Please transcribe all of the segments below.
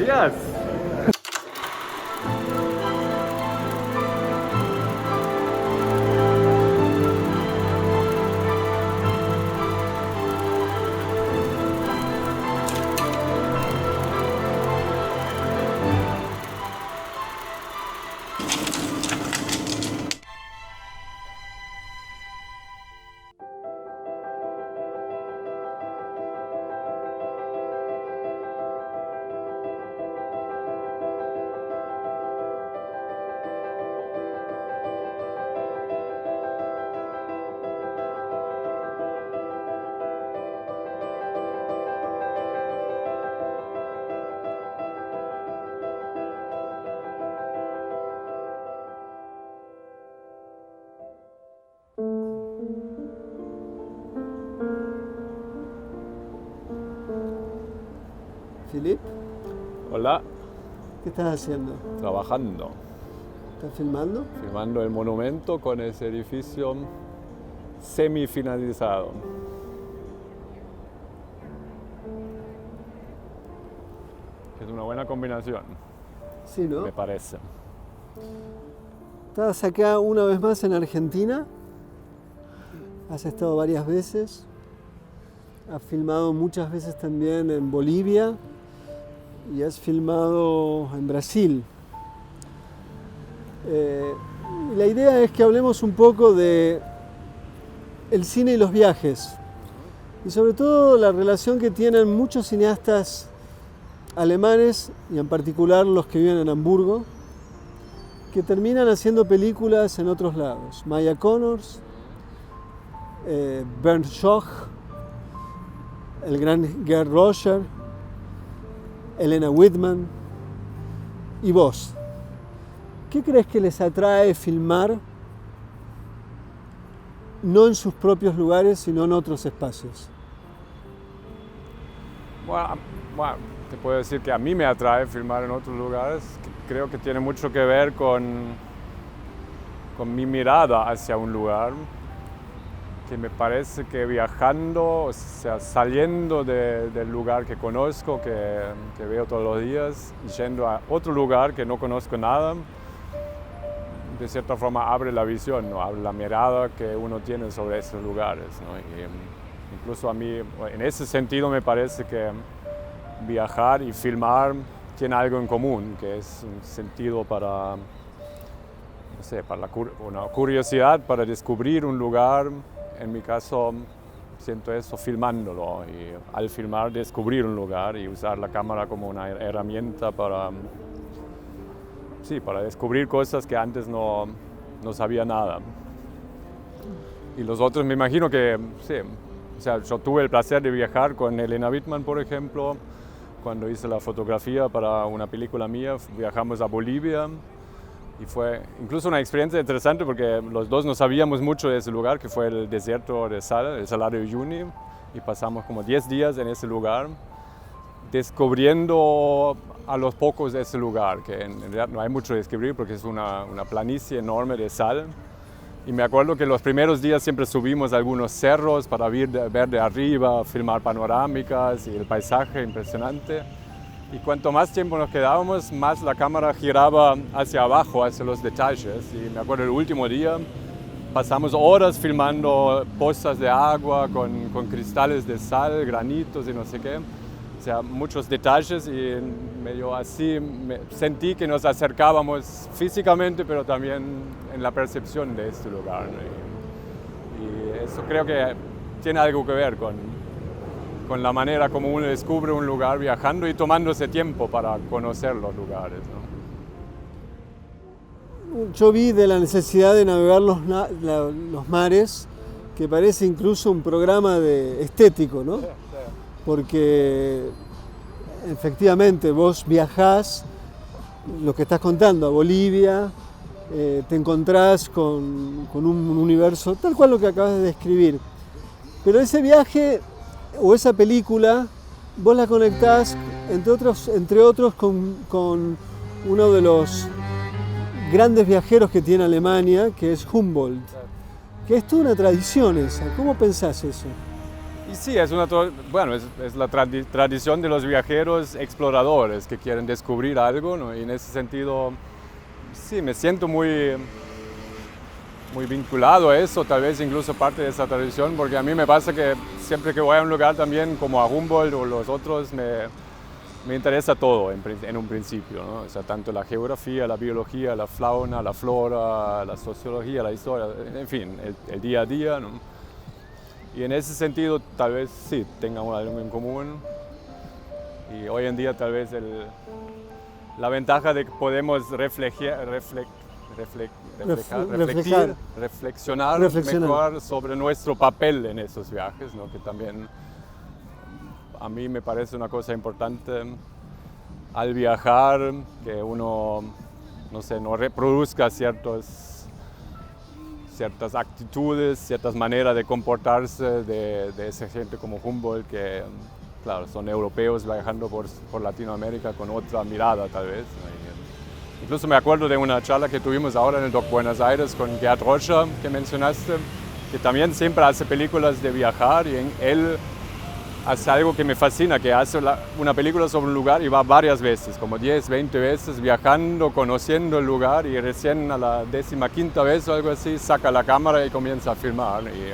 Gracias. Philippe, Hola, ¿qué estás haciendo? trabajando. ¿Estás filmando? Filmando el monumento con ese edificio semifinalizado. Es una buena combinación, Sí, ¿no? me parece. Estás acá una vez más en Argentina. Has estado varias veces. Has filmado muchas veces también en Bolivia. Y has filmado en Brasil. Y la idea es que hablemos un poco de el cine y los viajes. Y sobre todo la relación que tienen muchos cineastas alemanes, y en particular los que viven en Hamburgo, que terminan haciendo películas en otros lados. Maya Connors, Bernd Schoch, el gran Gerd Roger, Elena Whitman y vos. ¿Qué crees que les atrae filmar no en sus propios lugares, sino en otros espacios? Bueno, te puedo decir que a mí me atrae filmar en otros lugares. Creo que tiene mucho que ver con mi mirada hacia un lugar, que me parece que viajando, o sea, saliendo del lugar que conozco, que veo todos los días, y yendo a otro lugar que no conozco nada, de cierta forma abre la visión, ¿no? Abre la mirada que uno tiene sobre esos lugares, ¿no? Y, incluso a mí, en ese sentido, me parece que viajar y filmar tiene algo en común, que es un sentido para, no sé, para una curiosidad, para descubrir un lugar. En mi caso, siento eso filmándolo, y al filmar descubrir un lugar y usar la cámara como una herramienta para descubrir cosas que antes no sabía nada. Y los otros me imagino que, sí, o sea, yo tuve el placer de viajar con Elena Whitman, por ejemplo, cuando hice la fotografía para una película mía. Viajamos a Bolivia. Y fue incluso una experiencia interesante porque los dos no sabíamos mucho de ese lugar, que fue el desierto de sal, el Salar de Uyuni, y pasamos como 10 días en ese lugar, descubriendo a los pocos de ese lugar, que en realidad no hay mucho que descubrir porque es una planicie enorme de sal. Y me acuerdo que los primeros días siempre subimos a algunos cerros para ver de arriba, filmar panorámicas y el paisaje impresionante. Y cuanto más tiempo nos quedábamos, más la cámara giraba hacia abajo, hacia los detalles. Y me acuerdo el último día, pasamos horas filmando pozas de agua con cristales de sal, granitos y no sé qué. O sea, muchos detalles, y medio así sentí que nos acercábamos físicamente, pero también en la percepción de este lugar, ¿no? Y eso creo que tiene algo que ver con la manera como uno descubre un lugar viajando y tomándose tiempo para conocer los lugares, ¿no? Yo vi de la necesidad de navegar los mares, que parece incluso un programa estético, ¿no? Porque efectivamente vos viajás, lo que estás contando, a Bolivia, te encontrás con un universo tal cual lo que acabas de describir. Pero ese viaje o esa película, vos la conectás, entre otros con uno de los grandes viajeros que tiene Alemania, que es Humboldt, que es toda una tradición esa. ¿Cómo pensás eso? Y sí, es la tradición de los viajeros exploradores que quieren descubrir algo, ¿no? Y en ese sentido, sí, me siento muy vinculado a eso, tal vez incluso parte de esa tradición, porque a mí me pasa que siempre que voy a un lugar también, como a Humboldt o los otros, me interesa todo en un principio, ¿no? O sea, tanto la geografía, la biología, la fauna, la flora, la sociología, la historia, en fin, el día a día, ¿no? Y en ese sentido tal vez sí tengamos algo en común. Y hoy en día tal vez la ventaja de que podemos reflexionar mejor sobre nuestro papel en esos viajes, ¿no? Que también a mí me parece una cosa importante al viajar, que uno, no sé, no reproduzca ciertas actitudes, ciertas maneras de comportarse de esa gente como Humboldt, que claro, son europeos viajando por Latinoamérica con otra mirada tal vez. Incluso me acuerdo de una charla que tuvimos ahora en el Doc Buenos Aires con Gerd Rocha, que mencionaste, que también siempre hace películas de viajar, y él hace algo que me fascina, que hace una película sobre un lugar y va varias veces, como 10, 20 veces viajando, conociendo el lugar, y recién a la 15ª vez o algo así saca la cámara y comienza a filmar. Y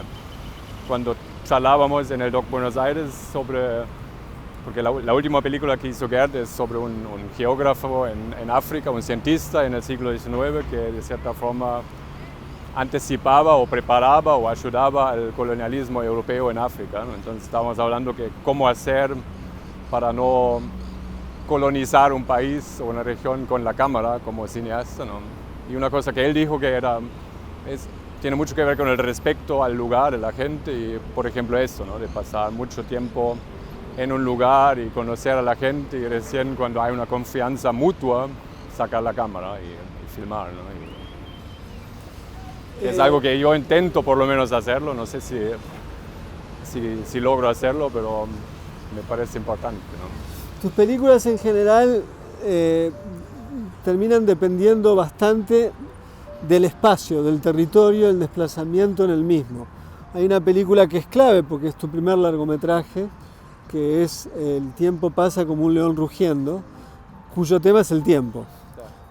cuando charlábamos en el Doc Buenos Aires porque la última película que hizo Gerd es sobre un geógrafo en África, un cientista en el siglo XIX que de cierta forma anticipaba o preparaba o ayudaba al colonialismo europeo en África, ¿no? Entonces estábamos hablando que cómo hacer para no colonizar un país o una región con la cámara como cineasta, ¿no? Y una cosa que él dijo que tiene mucho que ver con el respeto al lugar, a la gente, y por ejemplo eso, ¿no? De pasar mucho tiempo en un lugar y conocer a la gente, y recién cuando hay una confianza mutua sacar la cámara y filmar, ¿no? Es algo que yo intento por lo menos hacerlo, no sé si logro hacerlo, pero me parece importante, ¿no? Tus películas en general terminan dependiendo bastante del espacio, del territorio, el desplazamiento en el mismo. Hay una película que es clave porque es tu primer largometraje, que es El tiempo pasa como un león rugiendo, cuyo tema es el tiempo.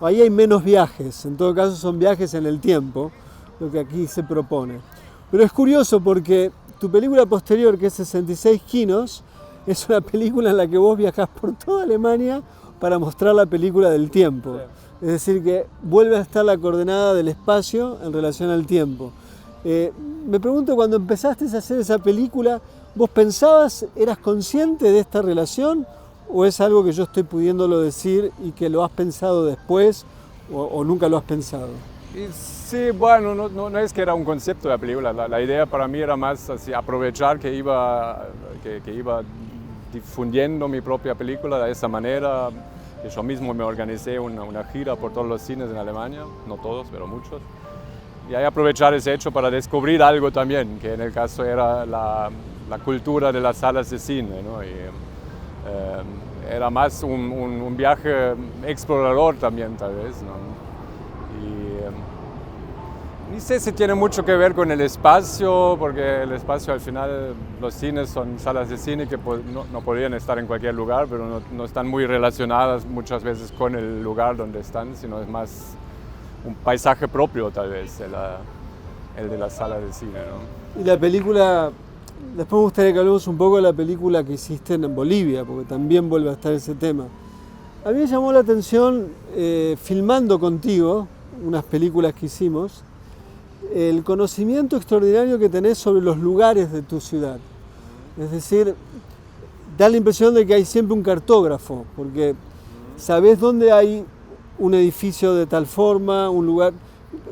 Ahí hay menos viajes, en todo caso son viajes en el tiempo, lo que aquí se propone. Pero es curioso porque tu película posterior, que es 66 Kinos, es una película en la que vos viajás por toda Alemania para mostrar la película del tiempo. Sí. Es decir, que vuelve a estar la coordenada del espacio en relación al tiempo. Me pregunto, cuando empezaste a hacer esa película, ¿vos pensabas, eras consciente de esta relación, o es algo que yo estoy pudiéndolo decir y que lo has pensado después o nunca lo has pensado? Sí, bueno, no es que era un concepto de la película. La idea para mí era más así, aprovechar que iba difundiendo mi propia película de esa manera. Yo mismo me organicé una gira por todos los cines en Alemania, no todos, pero muchos. Y ahí aprovechar ese hecho para descubrir algo también, que en el caso era la cultura de las salas de cine, ¿no? Y, era más un viaje explorador también, tal vez, ¿no? Y no sé si tiene mucho que ver con el espacio, porque el espacio al final, los cines son salas de cine que no podrían estar en cualquier lugar, pero no están muy relacionadas muchas veces con el lugar donde están, sino es más un paisaje propio tal vez, el de la sala de cine, ¿no? Y la película, después me gustaría que hablemos un poco de la película que hiciste en Bolivia, porque también vuelve a estar ese tema. A mí me llamó la atención, filmando contigo unas películas que hicimos, el conocimiento extraordinario que tenés sobre los lugares de tu ciudad. Es decir, da la impresión de que hay siempre un cartógrafo, porque sabés dónde hay un edificio de tal forma, un lugar.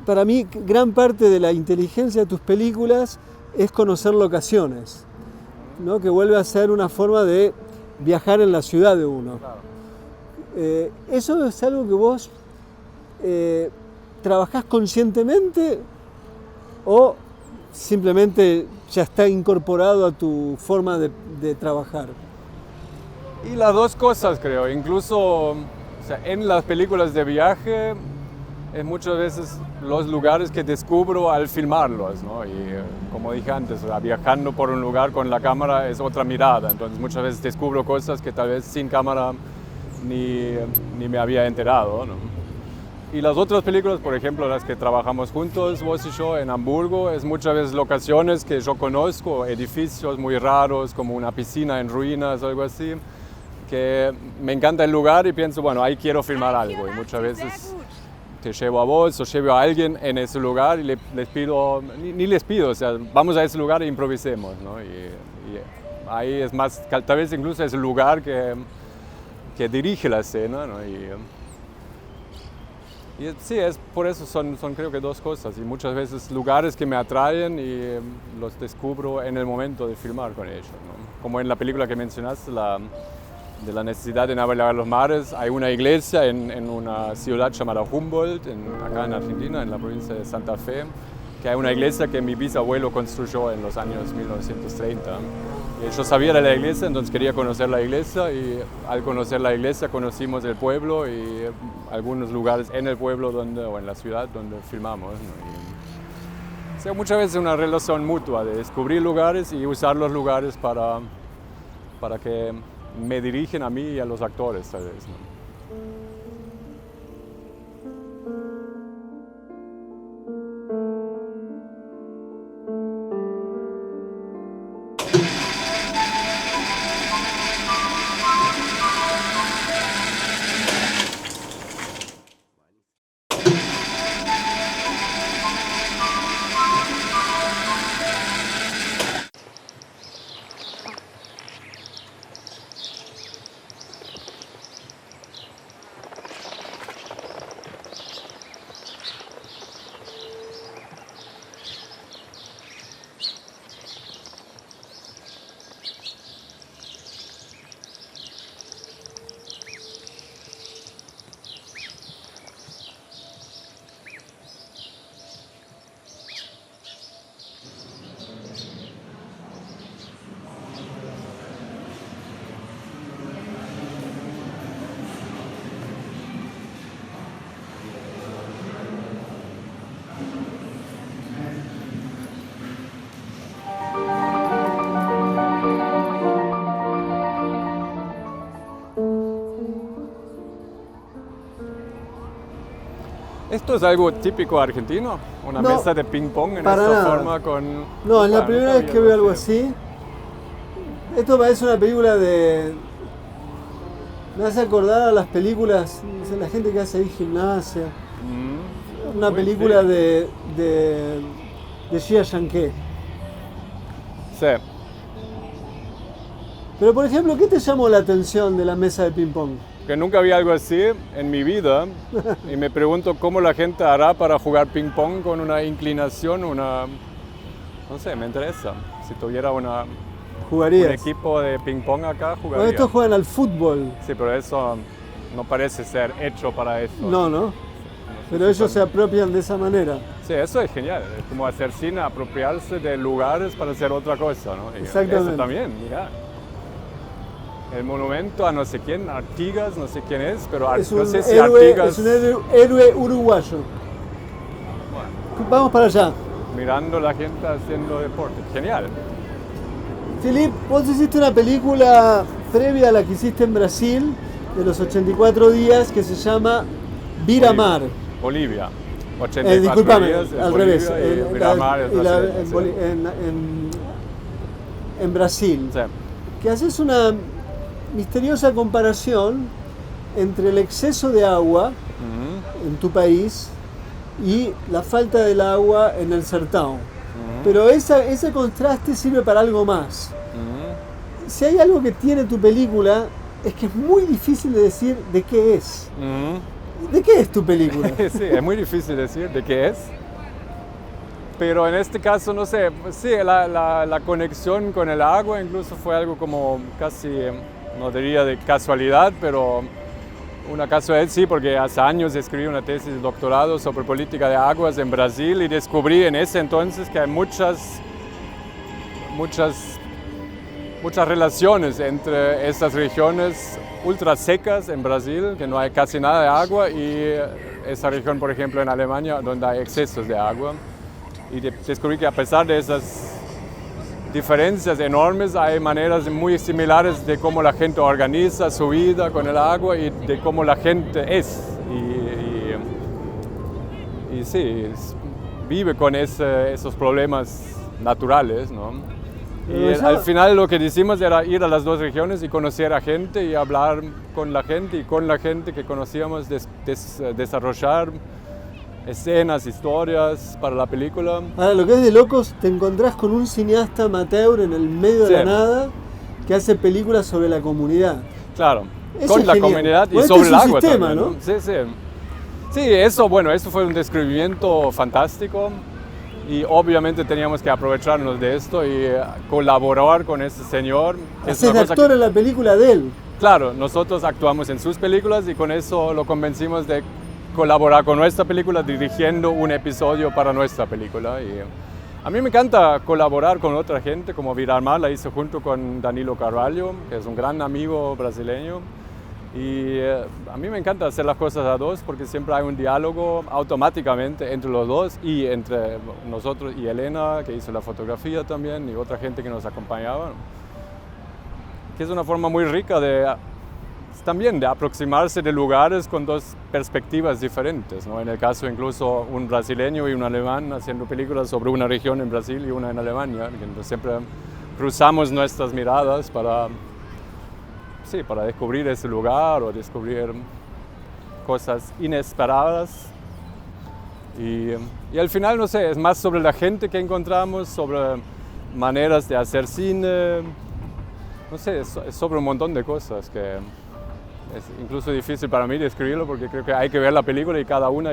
Para mí, gran parte de la inteligencia de tus películas es conocer locaciones, ¿no? Que vuelve a ser una forma de viajar en la ciudad de uno. ¿Eso es algo que vos trabajás conscientemente o simplemente ya está incorporado a tu forma de trabajar? Y las dos cosas, creo. Incluso, o sea, en las películas de viaje es muchas veces los lugares que descubro al filmarlos, ¿no? Y como dije antes, viajando por un lugar con la cámara es otra mirada, entonces muchas veces descubro cosas que tal vez sin cámara ni me había enterado, ¿no? Y las otras películas, por ejemplo, las que trabajamos juntos, vos y yo, en Hamburgo, es muchas veces locaciones que yo conozco, edificios muy raros, como una piscina en ruinas o algo así, que me encanta el lugar y pienso, bueno, ahí quiero filmar algo. Y muchas veces te llevo a vos o llevo a alguien en ese lugar y les pido, ni les pido, o sea, vamos a ese lugar e improvisemos, ¿no? Y ahí es más, tal vez incluso es el lugar que dirige la escena, ¿no? Y sí, por eso son creo que dos cosas, y muchas veces lugares que me atraen y los descubro en el momento de filmar con ellos, ¿no? Como en la película que mencionaste, de la necesidad de navegar los mares, hay una iglesia en una ciudad llamada Humboldt, acá en Argentina, en la provincia de Santa Fe, que hay una iglesia que mi bisabuelo construyó en los años 1930. Yo sabía de la iglesia, entonces quería conocer la iglesia, y al conocer la iglesia conocimos el pueblo y algunos lugares en el pueblo o en la ciudad donde filmamos, ¿no? O sea, muchas veces una relación mutua de descubrir lugares y usar los lugares para que me dirigen a mí y a los actores, tal vez, ¿no? ¿Esto es algo típico argentino? ¿Una No, mesa de ping pong en para esta nada. forma con...? No, es la Nunca primera vez había que veo algo así. así. Esto parece una película de... Me hace acordar a las películas, no sé, la gente que hace ahí gimnasia. Una Uy, película sí. de Xia Yanke. Sí. Pero por ejemplo, ¿qué te llamó la atención de la mesa de ping pong? Que nunca había algo así en mi vida y me pregunto cómo la gente hará para jugar ping pong con una inclinación, no sé, me interesa. Si tuviera un ¿Jugarías? equipo de ping pong acá, Bueno, jugaría. estos juegan al fútbol. Sí, pero eso no parece ser hecho para eso. No, ¿no? No sé Pero si ellos se son- apropian de esa manera. Sí, eso es genial. Es como hacer cine, apropiarse de lugares para hacer otra cosa, ¿no? Y Exactamente. eso también, mira. El monumento a no sé quién, Artigas, no sé quién es, pero Es no un sé si héroe, Artigas... es un héroe uruguayo. Vamos para allá. Mirando la gente haciendo deporte. Genial. Filip, vos hiciste una película previa a la que hiciste en Brasil, de los 84 días, que se llama Miramar. Bolivia. 84 Disculpame, días en al Bolivia revés. y Miramar es brasileño, en, sí. en Brasil. Sí. Que haces una misteriosa comparación entre el exceso de agua Ujú, en tu país y la falta del agua en el Sertão. ujú, Pero ese contraste sirve para algo más. ujú, Si hay algo que tiene tu película, es que es muy difícil de decir de qué es. ujú. ¿De qué es tu película? Sí, es muy difícil decir de qué es. Pero en este caso, no sé, sí, la conexión con el agua incluso fue algo como casi, no diría de casualidad, pero una casualidad sí, porque hace años escribí una tesis de doctorado sobre política de aguas en Brasil y descubrí en ese entonces que hay muchas muchas relaciones entre estas regiones ultra secas en Brasil, que no hay casi nada de agua, y esa región, por ejemplo, en Alemania, donde hay excesos de agua. Y descubrí que a pesar de esas diferencias enormes, hay maneras muy similares de cómo la gente organiza su vida con el agua y de cómo la gente es. Y sí, vive con esos problemas naturales, ¿no? Y al final lo que hicimos era ir a las dos regiones y conocer a gente y hablar con la gente y con la gente que conocíamos, desarrollar escenas, historias para la película. Ahora, lo que es de locos, te encontrás con un cineasta amateur en el medio de la nada que hace películas sobre la comunidad. Claro, eso con la comunidad y sobre el agua sistema, también, ¿no? Sí, sí. Sí, eso fue un descubrimiento fantástico y obviamente teníamos que aprovecharnos de esto y colaborar con ese señor. Haces de actor en la película de él. Claro, nosotros actuamos en sus películas y con eso lo convencimos de colaborar con nuestra película dirigiendo un episodio para nuestra película. Y a mí me encanta colaborar con otra gente, como Virar-Mar la hice junto con Danilo Carvalho, que es un gran amigo brasileño. Y a mí me encanta hacer las cosas a dos porque siempre hay un diálogo automáticamente entre los dos y entre nosotros y Elena, que hizo la fotografía también, y otra gente que nos acompañaba, que es una forma muy rica también de aproximarse de lugares con dos perspectivas diferentes, ¿no? En el caso incluso un brasileño y un alemán haciendo películas sobre una región en Brasil y una en Alemania, que siempre cruzamos nuestras miradas para descubrir ese lugar o descubrir cosas inesperadas. Y al final, no sé, es más sobre la gente que encontramos, sobre maneras de hacer cine, no sé, es sobre un montón de cosas que es incluso difícil para mí describirlo porque creo que hay que ver la película y cada uno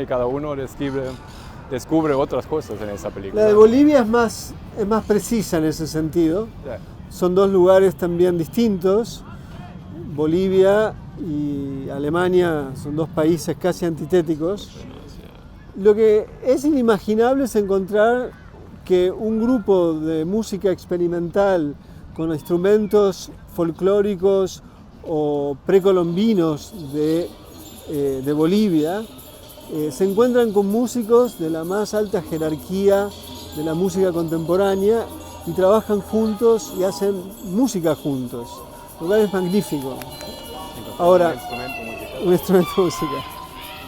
descubre otras cosas en esa película. La de Bolivia es más precisa en ese sentido. Sí. Son dos lugares también distintos. Bolivia y Alemania son dos países casi antitéticos. Lo que es inimaginable es encontrar que un grupo de música experimental con instrumentos folclóricos o precolombinos de Bolivia se encuentran con músicos de la más alta jerarquía de la música contemporánea y trabajan juntos y hacen música juntos. Lo cual es magnífico. Ahora, un instrumento musical.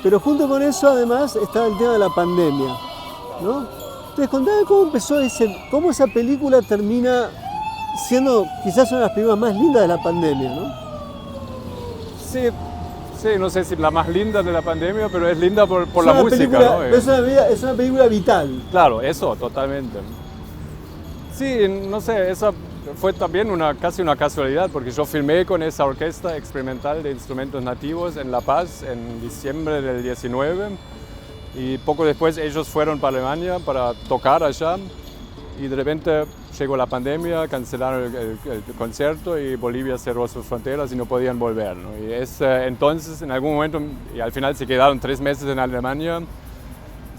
Pero junto con eso, además, está el tema de la pandemia, ¿no? Entonces, contame cómo empezó cómo esa película termina siendo quizás una de las películas más lindas de la pandemia, ¿no? Sí, no sé si la más linda de la pandemia, pero es linda por la música, ¿no? Es una película vital. Claro, eso, totalmente. Sí, no sé, esa fue también casi una casualidad, porque yo filmé con esa orquesta experimental de instrumentos nativos en La Paz en diciembre del 19 y poco después ellos fueron para Alemania para tocar allá y de repente llegó la pandemia, cancelaron el concierto y Bolivia cerró sus fronteras y no podían volver, ¿no? Y entonces en algún momento, y al final se quedaron 3 meses en Alemania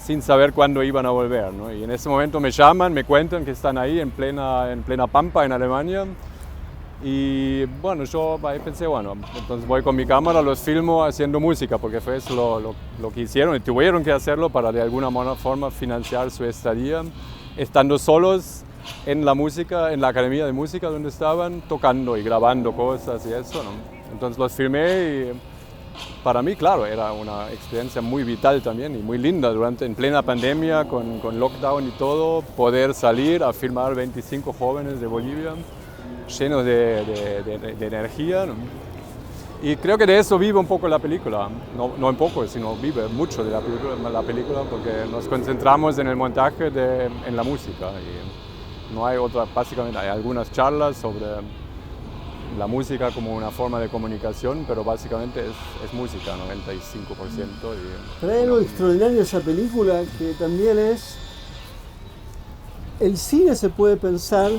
sin saber cuándo iban a volver, ¿no? Y en ese momento me llaman, me cuentan que están ahí en plena Pampa, en Alemania. Y bueno, yo ahí pensé, bueno, entonces voy con mi cámara, los filmo haciendo música, porque fue eso lo que hicieron y tuvieron que hacerlo para de alguna forma financiar su estadía, estando solos en la música, en la academia de música donde estaban, tocando y grabando cosas y eso, ¿no? Entonces los filmé y para mí, claro, era una experiencia muy vital también y muy linda en plena pandemia, con lockdown y todo, poder salir a filmar 25 jóvenes de Bolivia llenos de energía, ¿no? Y creo que de eso vive un poco la película, no un poco, sino vive mucho de la película porque nos concentramos en el montaje en la música y no hay otra, básicamente hay algunas charlas sobre la música como una forma de comunicación, pero básicamente es música, 95%. Pero hay algo extraordinario de esa película que también es... El cine se puede pensar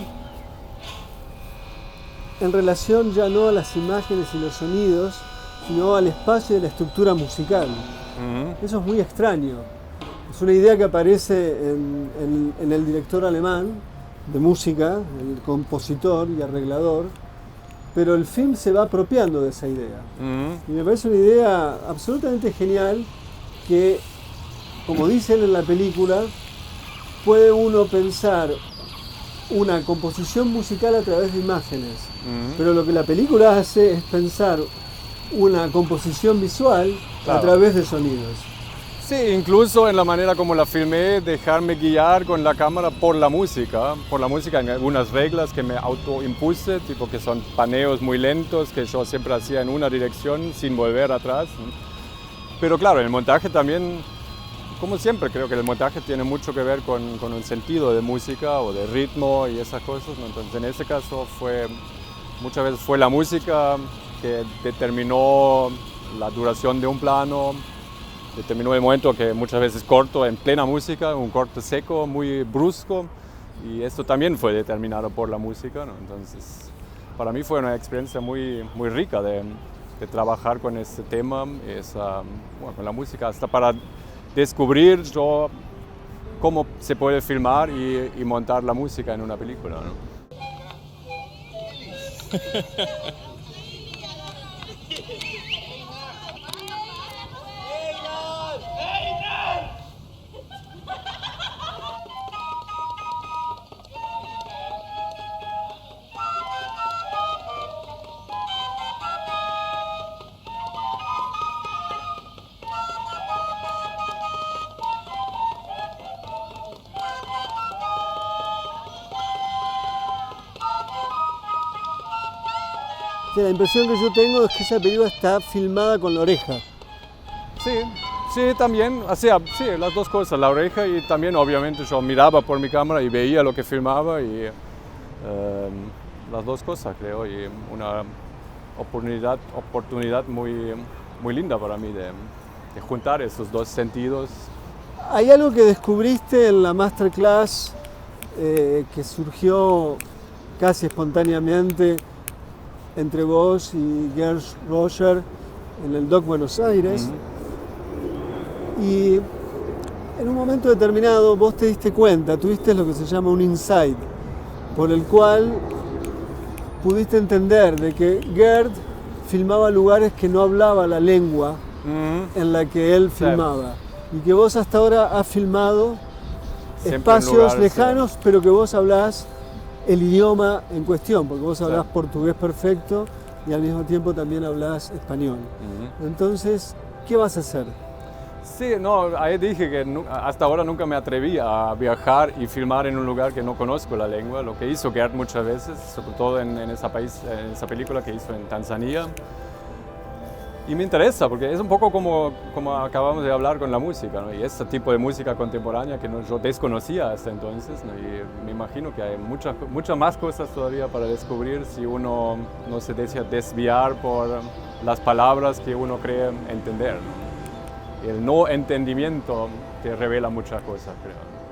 en relación ya no a las imágenes y los sonidos, sino al espacio y a la estructura musical. Uh-huh. Eso es muy extraño. Es una idea que aparece en el director alemán de música, el compositor y arreglador, pero el film se va apropiando de esa idea. Ujú. Y me parece una idea absolutamente genial que, como dicen en la película, puede uno pensar una composición musical a través de imágenes, pero lo que la película hace es pensar una composición visual Claro. a través de sonidos. Sí, incluso en la manera como la filmé, dejarme guiar con la cámara por la música en algunas reglas que me autoimpuse, tipo que son paneos muy lentos que yo siempre hacía en una dirección sin volver atrás. Pero claro, el montaje también, como siempre, creo que el montaje tiene mucho que ver con un sentido de música o de ritmo y esas cosas, ¿no? Entonces en ese caso muchas veces fue la música que determinó la duración de un plano, determinó el momento que muchas veces corto en plena música, un corte seco, muy brusco, y esto también fue determinado por la música, ¿no? Entonces, para mí fue una experiencia muy, muy rica de trabajar con este tema, con la música, hasta para descubrir yo cómo se puede filmar y montar la música en una película, ¿no? Que la impresión que yo tengo es que esa película está filmada con la oreja. Sí, sí, también, hacía sí, las dos cosas, la oreja y también obviamente yo miraba por mi cámara y veía lo que filmaba y las dos cosas creo y una oportunidad muy, muy linda para mí de juntar esos dos sentidos. Hay algo que descubriste en la masterclass que surgió casi espontáneamente entre vos y Gerd Roger en el DOC Buenos Aires. Y en un momento determinado vos te diste cuenta, tuviste lo que se llama un insight, por el cual pudiste entender de que Gerd filmaba lugares que no hablaba la lengua en la que él filmaba. Y que vos hasta ahora has filmado Siempre en espacios lugares, lejanos, pero que vos hablás el idioma en cuestión, porque vos hablás Sí. portugués perfecto y al mismo tiempo también hablás español. Entonces, ¿qué vas a hacer? Sí, no, ahí dije que hasta ahora nunca me atreví a viajar y filmar en un lugar que no conozco la lengua, lo que hizo Gerd muchas veces, sobre todo en esa película que hizo en Tanzania. Y me interesa, porque es un poco como acabamos de hablar con la música, ¿no? Y ese tipo de música contemporánea que yo desconocía hasta entonces, ¿no? Y me imagino que hay muchas más cosas todavía para descubrir si uno no se deja desviar por las palabras que uno cree entender, ¿no? El no entendimiento te revela muchas cosas, creo.